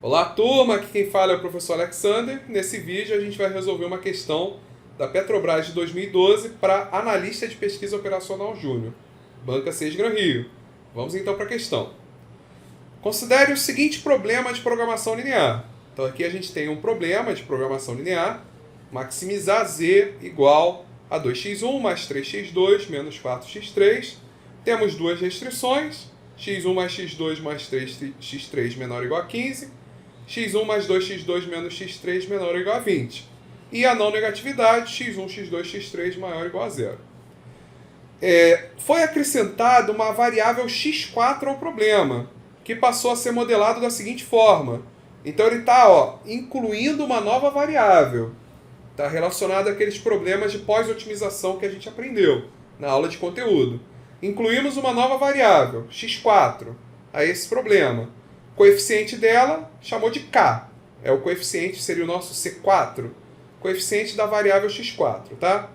Olá, turma! Aqui quem fala é o professor Alexander. Nesse vídeo a gente vai resolver uma questão da Petrobras de 2012 para analista de pesquisa operacional júnior, Banca 6 Gran Rio. Vamos então para a questão. Considere o seguinte problema de programação linear. Então aqui a gente tem um problema de programação linear, maximizar z igual a 2x1 mais 3x2 menos 4x3. Temos duas restrições, x1 mais x2 mais 3x3 menor ou igual a 15, x1 mais 2x2 menos x3 menor ou igual a 20. E a não negatividade, x1, x2, x3 maior ou igual a zero. Foi acrescentada uma variável x4 ao problema, que passou a ser modelado da seguinte forma. Então ele está incluindo uma nova variável. Está relacionado àqueles problemas de pós-otimização que a gente aprendeu na aula de conteúdo. Incluímos uma nova variável, x4, a esse problema. O coeficiente dela chamou de k. O coeficiente, seria o nosso C4. Coeficiente da variável x4, tá?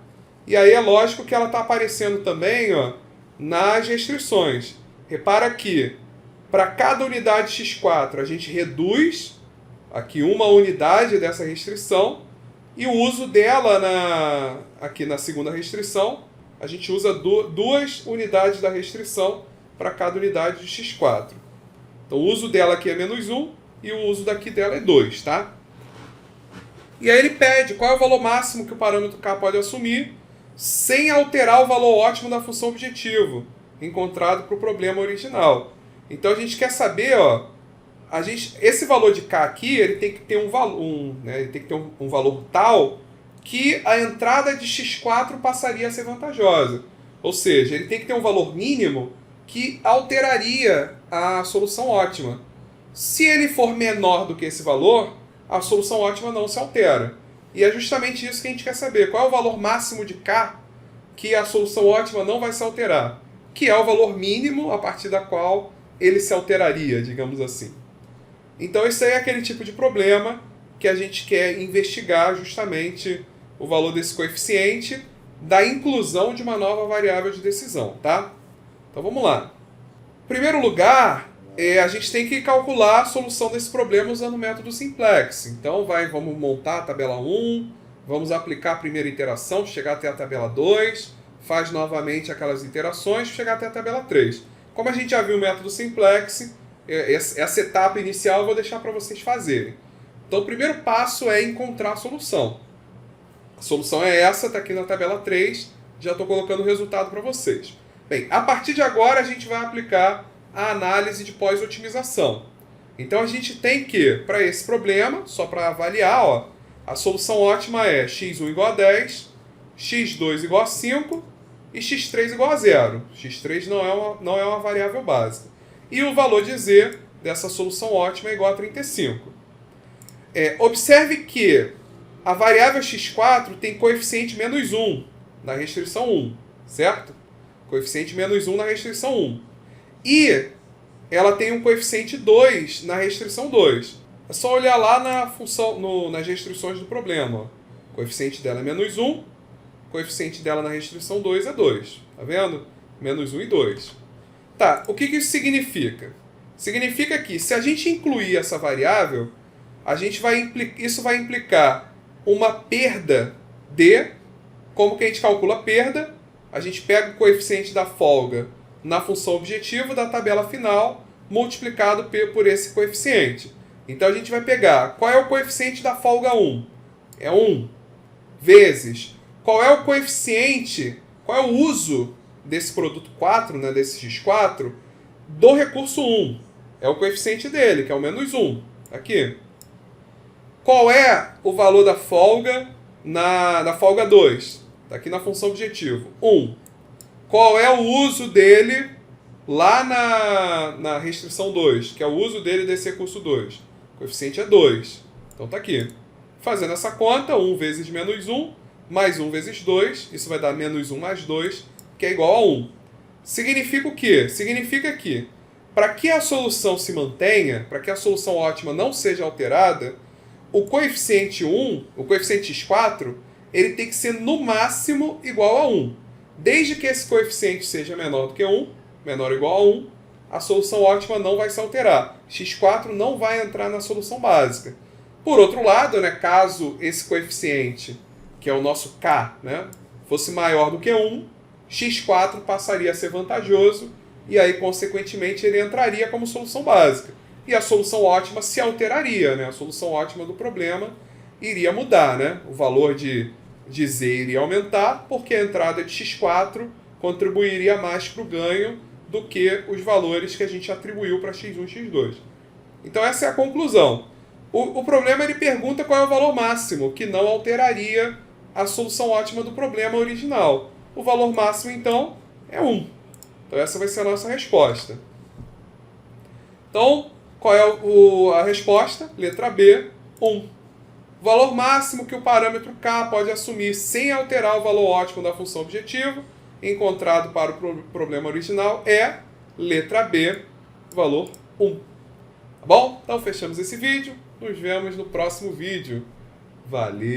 E aí é lógico que ela está aparecendo também nas restrições. Repara que para cada unidade x4 a gente reduz aqui uma unidade dessa restrição e o uso dela aqui na segunda restrição, a gente usa duas unidades da restrição para cada unidade de x4. Então o uso dela aqui é menos 1 e o uso daqui dela é 2, tá? E aí ele pede qual é o valor máximo que o parâmetro k pode assumir sem alterar o valor ótimo da função objetivo encontrado para o problema original. Então a gente quer saber, esse valor de k aqui ele tem que ter um valor, ele tem que ter um valor tal que a entrada de x4 passaria a ser vantajosa. Ou seja, ele tem que ter um valor mínimo que alteraria a solução ótima. Se ele for menor do que esse valor, a solução ótima não se altera. E é justamente isso que a gente quer saber. Qual é o valor máximo de k que a solução ótima não vai se alterar? Que é o valor mínimo a partir da qual ele se alteraria, digamos assim. Então esse aí é aquele tipo de problema que a gente quer investigar justamente o valor desse coeficiente da inclusão de uma nova variável de decisão, tá? Então vamos lá. Em primeiro lugar, a gente tem que calcular a solução desse problema usando o método simplex. Então vamos montar a tabela 1, vamos aplicar a primeira iteração, chegar até a tabela 2, faz novamente aquelas iterações, chegar até a tabela 3. Como a gente já viu o método simplex, essa etapa inicial eu vou deixar para vocês fazerem. Então o primeiro passo é encontrar a solução. A solução é essa, está aqui na tabela 3, já estou colocando o resultado para vocês. Bem, a partir de agora a gente vai aplicar a análise de pós-otimização. Então a gente tem que, para esse problema, só para avaliar, a solução ótima é x1 igual a 10, x2 igual a 5 e x3 igual a 0. x3 não é uma variável básica. E o valor de z dessa solução ótima é igual a 35. Observe que a variável x4 tem coeficiente menos 1 na restrição 1, certo? Coeficiente menos 1 na restrição 1. E ela tem um coeficiente 2 na restrição 2. É só olhar lá na função, nas restrições do problema. O coeficiente dela é menos 1, o coeficiente dela na restrição 2 é 2. Tá vendo? Menos 1 e 2. Tá, o que isso significa? Significa que se a gente incluir essa variável, isso vai implicar uma perda de... Como que a gente calcula a perda? A gente pega o coeficiente da folga na função objetivo da tabela final, multiplicado por esse coeficiente. Então a gente vai pegar qual é o coeficiente da folga 1? É 1 vezes qual é o coeficiente, qual é o uso desse produto 4, desse x4, do recurso 1. É o coeficiente dele, que é o menos 1. Aqui. Qual é o valor da folga na folga 2? Está aqui na função objetivo. 1. Qual é o uso dele lá na restrição 2, que é o uso dele desse recurso 2? O coeficiente é 2. Então está aqui. Fazendo essa conta, 1 vezes menos 1, mais 1 vezes 2, isso vai dar menos 1 mais 2, que é igual a 1. Significa o quê? Significa que, para que a solução se mantenha, para que a solução ótima não seja alterada, o coeficiente 1, o coeficiente x4, ele tem que ser no máximo igual a 1. Desde que esse coeficiente seja menor do que 1, menor ou igual a 1, a solução ótima não vai se alterar. x4 não vai entrar na solução básica. Por outro lado, né, caso esse coeficiente, que é o nosso k, né, fosse maior do que 1, x4 passaria a ser vantajoso e aí, consequentemente, ele entraria como solução básica. E a solução ótima se alteraria, né? A solução ótima do problema iria mudar, né? O valor de z iria aumentar, porque a entrada de x4 contribuiria mais para o ganho do que os valores que a gente atribuiu para x1 e x2. Então essa é a conclusão. O problema, ele pergunta qual é o valor máximo, que não alteraria a solução ótima do problema original. O valor máximo, então, é 1. Então essa vai ser a nossa resposta. Então, qual é a resposta? Letra B, 1. O valor máximo que o parâmetro k pode assumir sem alterar o valor ótimo da função objetivo, encontrado para o problema original, é letra B, valor 1. Tá bom? Então fechamos esse vídeo. Nos vemos no próximo vídeo. Valeu!